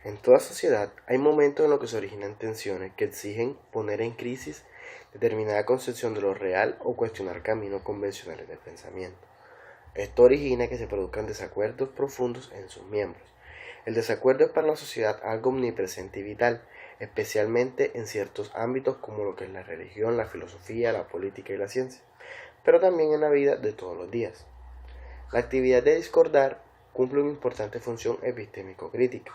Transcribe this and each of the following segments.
En toda sociedad hay momentos en los que se originan tensiones que exigen poner en crisis determinada concepción de lo real o cuestionar caminos convencionales de pensamiento. Esto origina que se produzcan desacuerdos profundos en sus miembros. El desacuerdo es para la sociedad algo omnipresente y vital, especialmente en ciertos ámbitos como lo que es la religión, la filosofía, la política y la ciencia, pero también en la vida de todos los días. La actividad de discordar cumple una importante función epistémico-crítica.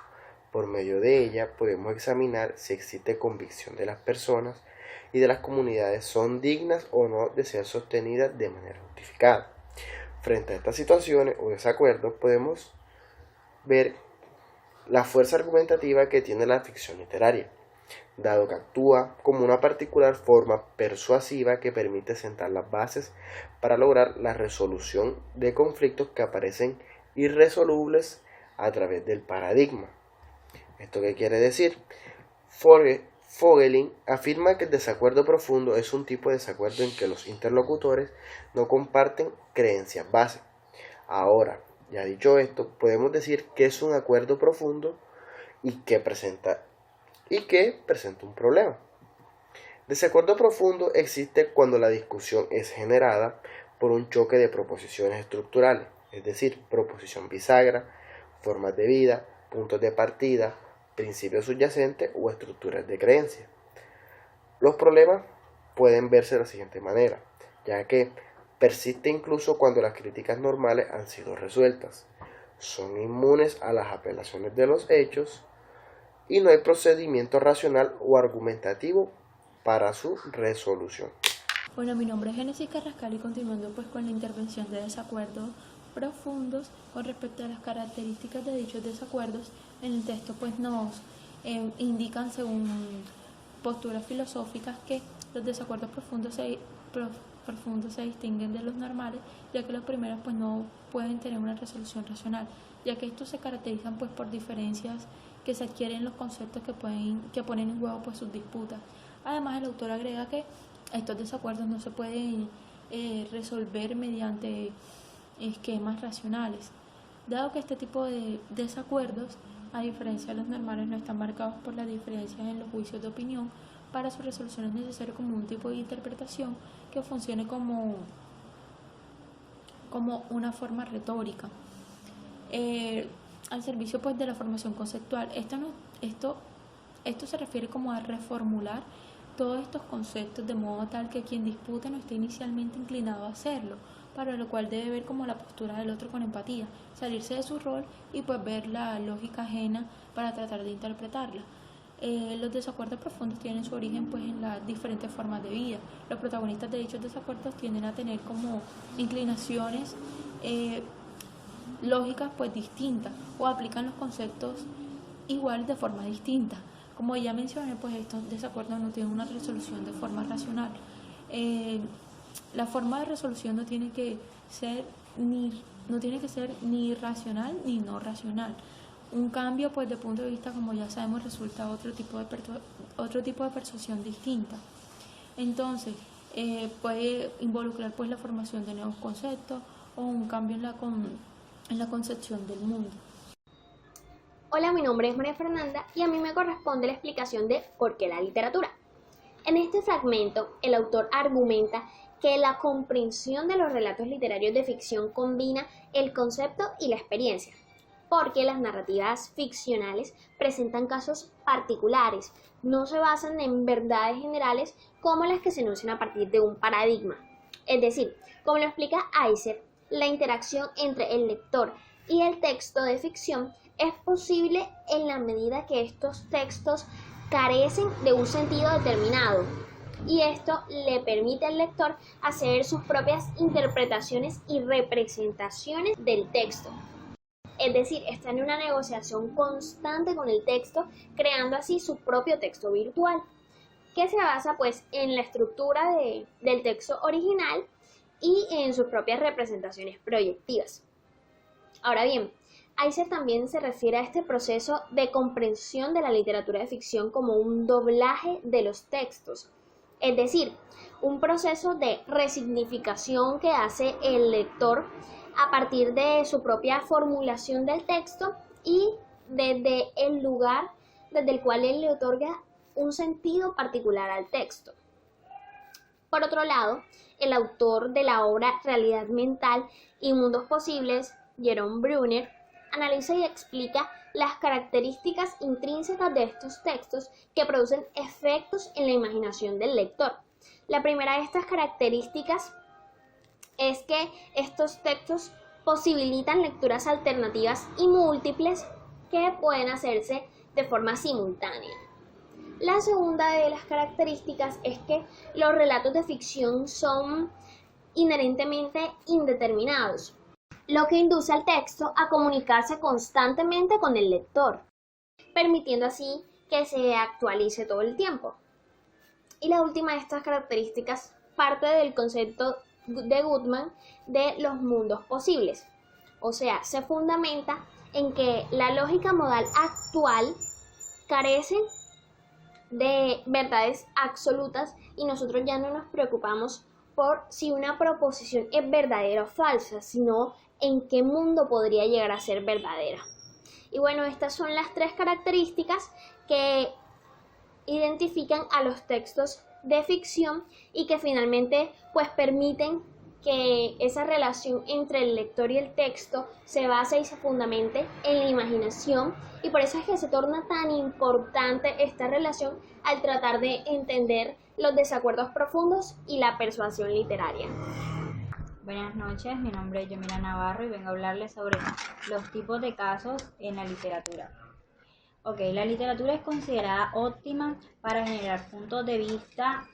Por medio de ella podemos examinar si existe convicción de las personas y de las comunidades son dignas o no de ser sostenidas de manera justificada. Frente a estas situaciones o desacuerdos podemos ver la fuerza argumentativa que tiene la ficción literaria, dado que actúa como una particular forma persuasiva que permite sentar las bases para lograr la resolución de conflictos que aparecen irresolubles a través del paradigma. ¿Esto qué quiere decir? Vogelin afirma que el desacuerdo profundo es un tipo de desacuerdo en que los interlocutores no comparten creencias base. Ahora, ya dicho esto, podemos decir que es un acuerdo profundo y que presenta un problema. Desacuerdo profundo existe cuando la discusión es generada por un choque de proposiciones estructurales, es decir, proposición bisagra, formas de vida, puntos de partida, principios subyacentes o estructuras de creencia. Los problemas pueden verse de la siguiente manera, ya que persiste incluso cuando las críticas normales han sido resueltas, son inmunes a las apelaciones de los hechos y no hay procedimiento racional o argumentativo para su resolución. Bueno, mi nombre es Génesis Carrascal y continuando pues con la intervención de desacuerdos profundos con respecto a las características de dichos desacuerdos, en el texto pues nos indican según posturas filosóficas que los desacuerdos profundos se distinguen de los normales, ya que los primeros pues no pueden tener una resolución racional, ya que estos se caracterizan pues por diferencias que se adquieren en los conceptos que ponen en juego pues sus disputas. Además, el autor agrega que estos desacuerdos no se pueden resolver mediante esquemas racionales, dado que este tipo de desacuerdos, a diferencia de los normales, no están marcados por las diferencias en los juicios de opinión. Para su resolución es necesario como un tipo de interpretación que funcione como una forma retórica al servicio pues de la formación conceptual. Esto se refiere como a reformular todos estos conceptos de modo tal que quien dispute no esté inicialmente inclinado a hacerlo, para lo cual debe ver como la postura del otro con empatía, salirse de su rol y pues ver la lógica ajena para tratar de interpretarla. Los desacuerdos profundos tienen su origen pues en las diferentes formas de vida. Los protagonistas de dichos desacuerdos tienden a tener como inclinaciones lógicas pues distintas o aplican los conceptos igual de forma distinta. Como ya mencioné, pues estos desacuerdos no tienen una resolución de forma racional. La forma de resolución no tiene que ser ni racional ni no racional. Un cambio pues de punto de vista, como ya sabemos, resulta otro tipo de persuasión distinta. Entonces puede involucrar pues la formación de nuevos conceptos o un cambio en la concepción del mundo. Hola, mi nombre es María Fernanda y a mí me corresponde la explicación de por qué la literatura. En este fragmento, el autor argumenta que la comprensión de los relatos literarios de ficción combina el concepto y la experiencia, porque las narrativas ficcionales presentan casos particulares, no se basan en verdades generales como las que se enuncian a partir de un paradigma. Es decir, como lo explica Aiser, la interacción entre el lector y el texto de ficción es posible en la medida que estos textos carecen de un sentido determinado, y esto le permite al lector hacer sus propias interpretaciones y representaciones del texto. Es decir, está en una negociación constante con el texto, creando así su propio texto virtual, que se basa pues en la estructura del texto original y en sus propias representaciones proyectivas. Ahora bien, Aiser también se refiere a este proceso de comprensión de la literatura de ficción como un doblaje de los textos, es decir, un proceso de resignificación que hace el lector a partir de su propia formulación del texto y desde el lugar desde el cual él le otorga un sentido particular al texto. Por otro lado, el autor de la obra Realidad Mental y Mundos Posibles, Jerome Brunner, analiza y explica las características intrínsecas de estos textos que producen efectos en la imaginación del lector. La primera de estas características es que estos textos posibilitan lecturas alternativas y múltiples que pueden hacerse de forma simultánea. La segunda de las características es que los relatos de ficción son inherentemente indeterminados, lo que induce al texto a comunicarse constantemente con el lector, permitiendo así que se actualice todo el tiempo. Y la última de estas características parte del concepto de Goodman de los mundos posibles, o sea, se fundamenta en que la lógica modal actual carece de verdades absolutas y nosotros ya no nos preocupamos por si una proposición es verdadera o falsa, sino en qué mundo podría llegar a ser verdadera. Y bueno, estas son las tres características que identifican a los textos de ficción y que finalmente pues permiten que esa relación entre el lector y el texto se base y se fundamente en la imaginación, y por eso es que se torna tan importante esta relación al tratar de entender los desacuerdos profundos y la persuasión literaria. Buenas noches, mi nombre es Yomira Navarro y vengo a hablarles sobre los tipos de casos en la literatura. La literatura es considerada óptima para generar puntos de vista,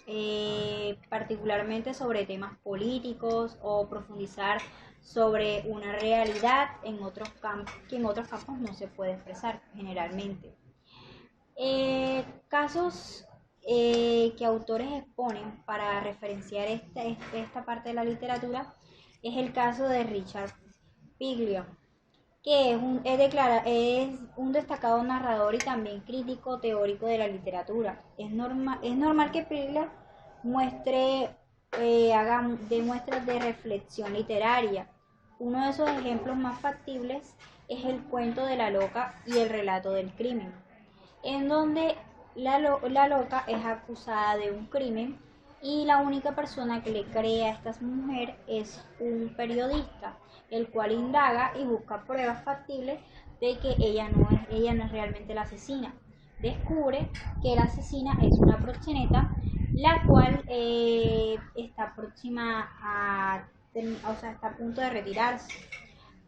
particularmente sobre temas políticos o profundizar sobre una realidad en otros campos que en otros campos no se puede expresar generalmente. Casos que autores exponen para referenciar esta parte de la literatura es el caso de Richard Piglio, que es un destacado narrador y también crítico teórico de la literatura. Es normal que Piglio haga muestras de reflexión literaria. Uno de esos ejemplos más factibles es el cuento de la loca y el relato del crimen, en donde la loca es acusada de un crimen y la única persona que le cree a esta mujer es un periodista, el cual indaga y busca pruebas factibles de que ella no es realmente la asesina. Descubre que la asesina es una proxeneta, la cual está está a punto de retirarse.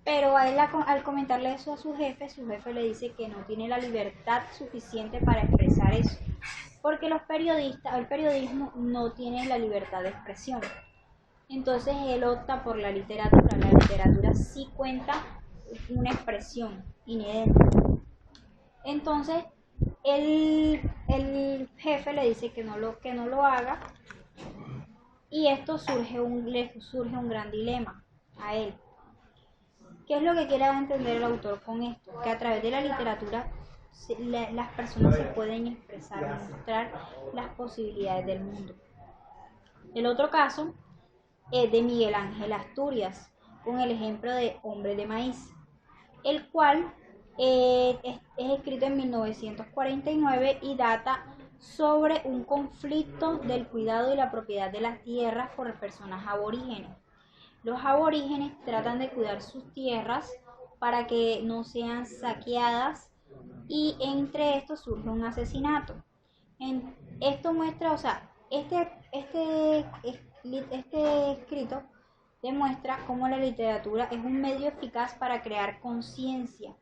Pero a él, al comentarle eso a su jefe le dice que no tiene la libertad suficiente para expresar eso, porque el periodismo no tiene la libertad de expresión. Entonces él opta por la literatura. La literatura sí cuenta una expresión inherente. Entonces el jefe le dice que no lo haga, y esto le surge un gran dilema a él. ¿Qué es lo que quiere entender el autor con esto? Que a través de la literatura las personas se pueden expresar, mostrar las posibilidades del mundo. El otro caso es de Miguel Ángel Asturias, con el ejemplo de Hombre de Maíz, el cual es escrito en 1949 y data sobre un conflicto del cuidado y la propiedad de las tierras por personas aborígenes. Los aborígenes tratan de cuidar sus tierras para que no sean saqueadas, y entre estos surge un asesinato. Esto muestra, este escrito demuestra cómo la literatura es un medio eficaz para crear conciencia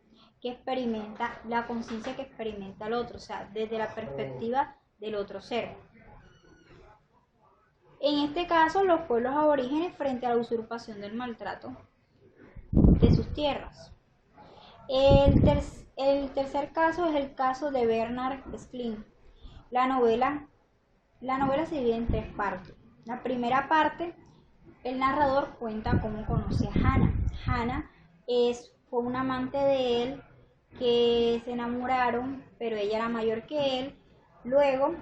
la conciencia que experimenta el otro, desde la perspectiva del otro ser. En este caso, los pueblos aborígenes frente a la usurpación del maltrato de sus tierras. El tercer caso es el caso de Bernard Schlink. La novela se divide en tres partes. La primera parte, el narrador cuenta cómo conoce a Hannah. Hannah fue una amante de él que se enamoraron, pero ella era mayor que él. Luego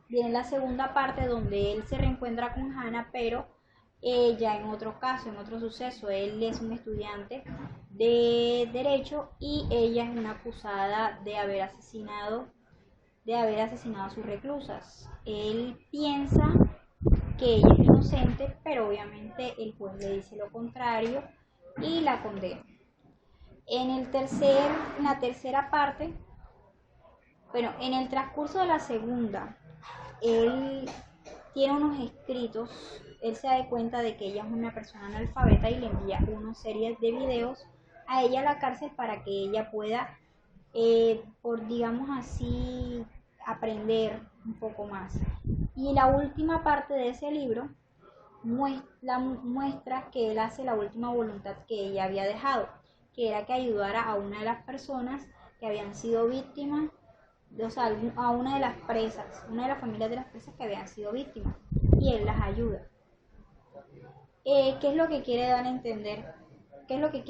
viene la segunda parte donde él se reencuentra con Hannah, pero Ya en otro caso, en otro suceso, él es un estudiante de derecho y ella es una acusada de haber asesinado a sus reclusas. Él piensa que ella es inocente, pero obviamente el juez le dice lo contrario y la condena. En la tercera parte, bueno, en el transcurso de la segunda, él tiene unos escritos, él se da cuenta de que ella es una persona analfabeta y le envía una serie de videos a ella a la cárcel para que ella pueda, por digamos así, aprender un poco más. Y la última parte de ese libro muestra que él hace la última voluntad que ella había dejado, que era que ayudara a una de las personas que habían sido víctimas, o sea, a una de las presas, una de las familias de las presas que habían sido víctimas, y él las ayuda. ¿Qué es lo que quiere dar a entender? ¿Qué es lo que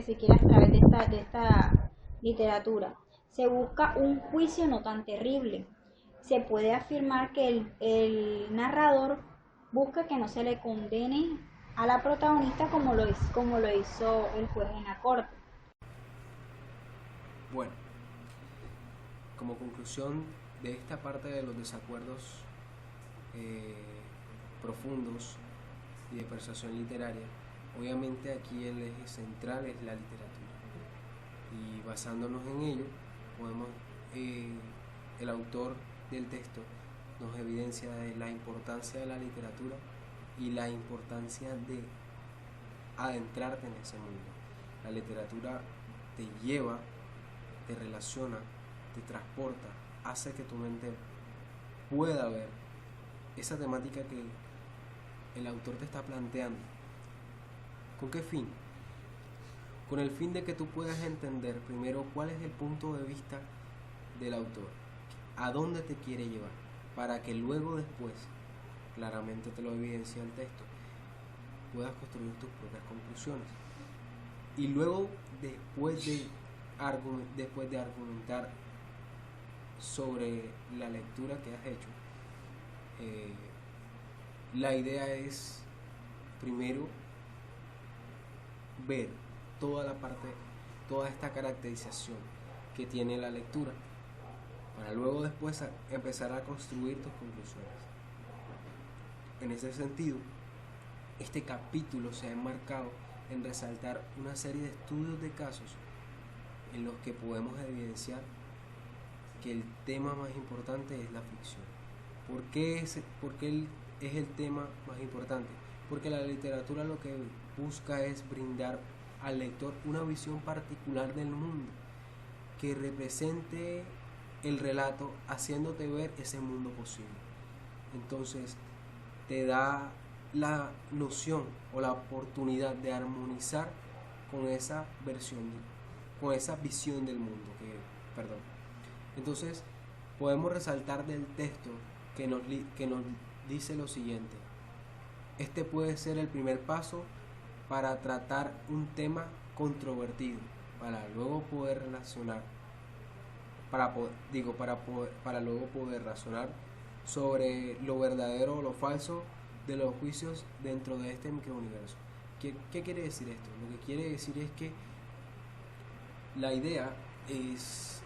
se quiere a través de esta literatura? Se busca un juicio no tan terrible. Se puede afirmar que el narrador busca que no se le condene a la protagonista como lo hizo el juez en la corte. Bueno, como conclusión de esta parte de los desacuerdos profundos y de persuasión literaria, obviamente aquí el eje central es la literatura, y basándonos en ello podemos, el autor del texto nos evidencia de la importancia de la literatura y la importancia de adentrarte en ese mundo. La literatura te lleva, te relaciona, te transporta, hace que tu mente pueda ver esa temática que el autor te está planteando. ¿Con qué fin? Con el fin de que tú puedas entender primero cuál es el punto de vista del autor, a dónde te quiere llevar, para que luego después, claramente te lo evidencia el texto, puedas construir tus propias conclusiones. Y luego, después de argumentar sobre la lectura que has hecho, la idea es primero ver toda esta caracterización que tiene la lectura, para luego después empezar a construir tus conclusiones. En ese sentido, este capítulo se ha enmarcado en resaltar una serie de estudios de casos en los que podemos evidenciar que el tema más importante es la ficción. ¿Por qué es el tema más importante? Porque la literatura lo que busca es brindar al lector una visión particular del mundo que represente el relato, haciéndote ver ese mundo posible. Entonces te da la noción o la oportunidad de armonizar con esa visión del mundo Entonces podemos resaltar del texto que nos dice lo siguiente: este puede ser el primer paso para tratar un tema controvertido, para luego poder razonar sobre lo verdadero o lo falso de los juicios dentro de este microuniverso. ¿Qué quiere decir esto? Lo que quiere decir es que la idea es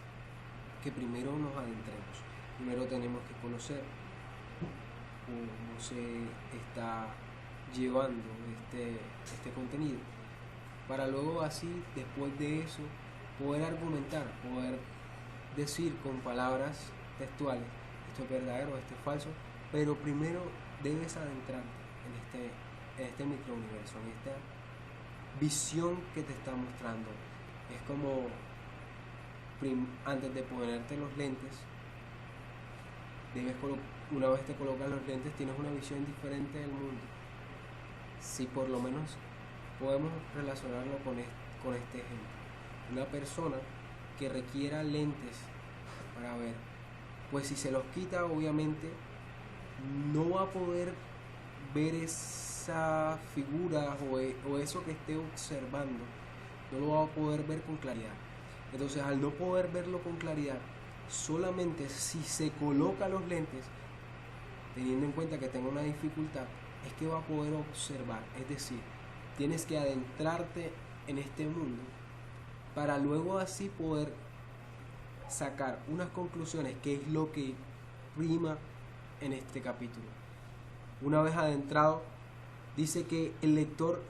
que primero nos adentremos, primero tenemos que conocer cómo se está llevando este contenido, para luego así, después de eso, poder argumentar, poder decir con palabras textuales, esto es verdadero, esto es falso, pero primero debes adentrarte en este microuniverso, en esta visión que te está mostrando. Es como antes de ponerte los lentes, una vez te colocas los lentes, tienes una visión diferente del mundo. Si por lo menos podemos relacionarlo con este ejemplo, una persona que requiera lentes para ver, pues si se los quita, obviamente no va a poder ver esa figura o eso que esté observando, no lo va a poder ver con claridad. Entonces, al no poder verlo con claridad, solamente si se coloca los lentes, teniendo en cuenta que tengo una dificultad, es que va a poder observar, es decir, tienes que adentrarte en este mundo para luego así poder sacar unas conclusiones, que es lo que prima en este capítulo. Una vez adentrado, dice que el lector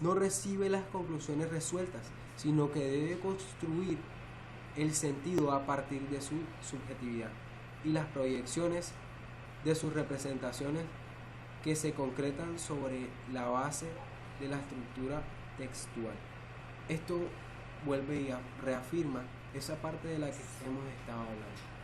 no recibe las conclusiones resueltas, sino que debe construir el sentido a partir de su subjetividad y las proyecciones de sus representaciones que se concretan sobre la base de la estructura textual. Esto vuelve y reafirma esa parte de la que hemos estado hablando.